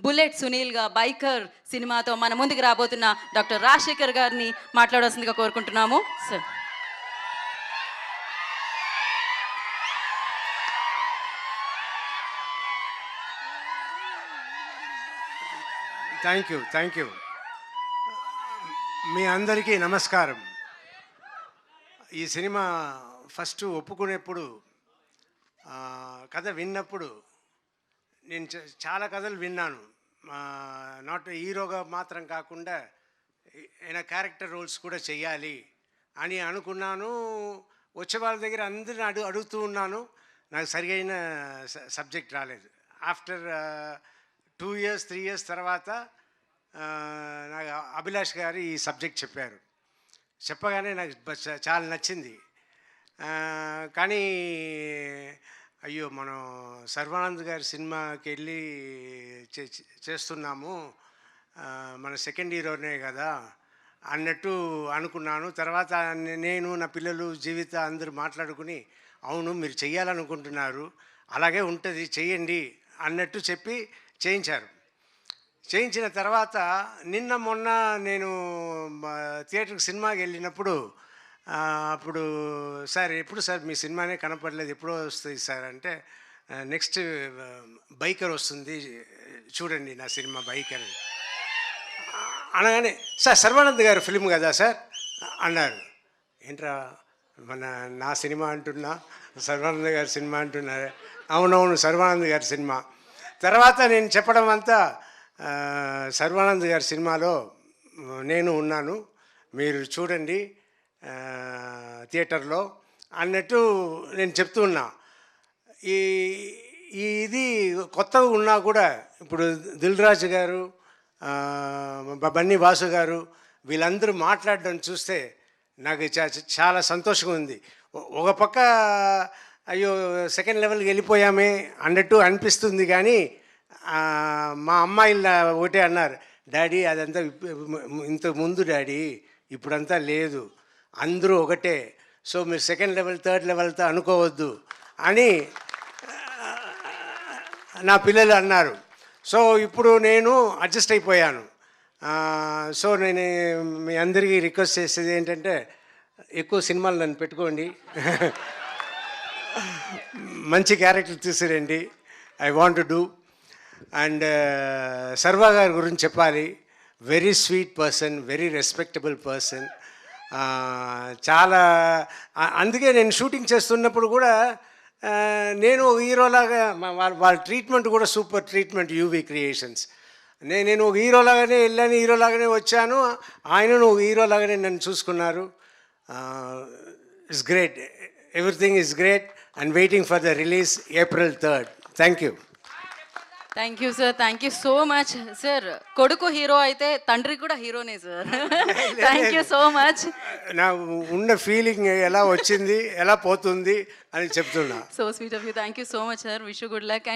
Bullet సునీల్గా biker సినిమాతో మన ముందుకు రాబోతున్న డాక్టర్ రాజశేఖర్ గారిని మాట్లాడాల్సిందిగా కోరుకుంటున్నాము సార్. Thank you. మీ అందరికీ నమస్కారం. ఈ సినిమా ఫస్ట్ ఒప్పుకునేప్పుడు, కథ విన్నప్పుడు నేను చాలా కథలు విన్నాను. నాట్ హీరోగా మాత్రం కాకుండా ఏమైనా క్యారెక్టర్ రోల్స్ కూడా చెయ్యాలి అని అనుకున్నాను. వచ్చే వాళ్ళ దగ్గర అందరిని అడుగుతూ ఉన్నాను. నాకు సరిగైన సబ్జెక్ట్ రాలేదు. ఆఫ్టర్ 2 years 3 years తర్వాత నాకు అభిలాష్ గారు ఈ సబ్జెక్ట్ చెప్పారు. చెప్పగానే నాకు చాలా నచ్చింది. కానీ అయ్యో, మనం సర్వానంద్ గారి సినిమాకి వెళ్ళి చేస్తున్నాము, మన సెకండ్ హీరోనే కదా అన్నట్టు అనుకున్నాను. తర్వాత నేను, నా పిల్లలు, జీవిత అందరూ మాట్లాడుకుని, అవును మీరు చెయ్యాలనుకుంటున్నారు, అలాగే ఉంటుంది, చెయ్యండి అన్నట్టు చెప్పి చేయించారు. చేయించిన తర్వాత నిన్న మొన్న నేను థియేటర్కి సినిమాకి వెళ్ళినప్పుడు, అప్పుడు సార్ ఎప్పుడు సార్ మీ సినిమానే కనపడలేదు, ఎప్పుడో వస్తుంది సార్ అంటే, నెక్స్ట్ బైకర్ వస్తుంది చూడండి నా సినిమా బైకర్ అనగానే, సార్ సర్వానంద్ గారి ఫిల్మ్ కదా సార్ అన్నారు. ఏంట్రా నా సినిమా అంటున్నా, సర్వానంద్ గారి సినిమా అంటున్నారు. అవునవును సర్వానంద్ గారి సినిమా. తర్వాత నేను చెప్పడం అంతా, సర్వానంద్ గారి సినిమాలో నేను ఉన్నాను, మీరు చూడండి థియేటర్లో అన్నట్టు నేను చెప్తూ ఉన్నా. ఇది కొత్తగా ఉన్నా కూడా ఇప్పుడు దిల్ రాజు గారు, బన్నీ వాసు గారు వీళ్ళందరూ మాట్లాడడం చూస్తే నాకు చాలా సంతోషంగా ఉంది. ఒక పక్క అయ్యో సెకండ్ లెవెల్కి వెళ్ళిపోయామే అన్నట్టు అనిపిస్తుంది. కానీ మా అమ్మాయిలు ఒకటే అన్నారు, డాడీ అదంతా ఇంతకు ముందు డాడీ, ఇప్పుడంతా లేదు, అందరూ ఒకటే, సో మీరు సెకండ్ లెవెల్ థర్డ్ లెవెల్తో అనుకోవద్దు అని నా పిల్లలు అన్నారు. సో ఇప్పుడు నేను అడ్జస్ట్ అయిపోయాను. సో నేను మీ అందరికీ రిక్వెస్ట్ చేసేది ఏంటంటే, ఎక్కువ సినిమాలు నన్ను పెట్టుకోండి, మంచి క్యారెక్టర్ తీసుకురండి, I want to do. And Sarva గారి గురించి చెప్పాలి, very sweet person, very respectable person. చాలా అందుకే నేను షూటింగ్ చేస్తున్నప్పుడు కూడా నేను హీరోలాగా వాళ్ళ ట్రీట్మెంట్ కూడా సూపర్ ట్రీట్మెంట్, యూవీ క్రియేషన్స్. నేను ఒక హీరోలాగానే వెళ్ళాను, హీరోలాగానే వచ్చాను, ఆయనను ఒక హీరోలాగానే నన్ను చూసుకున్నారు. It's great, everything is great and waiting for the release April 3rd. Thank you. Thank you sir, thank you so much sir. కొడుకు హీరో అయితే తండ్రి కూడా హీరోనే సార్. Thank you so much. నా ఉన్న ఫీలింగ్ ఎలా వచ్చింది, ఎలా పోతుంది అని చెప్తున్నా. So sweet of you. Thank you so much sir. Wish you good luck.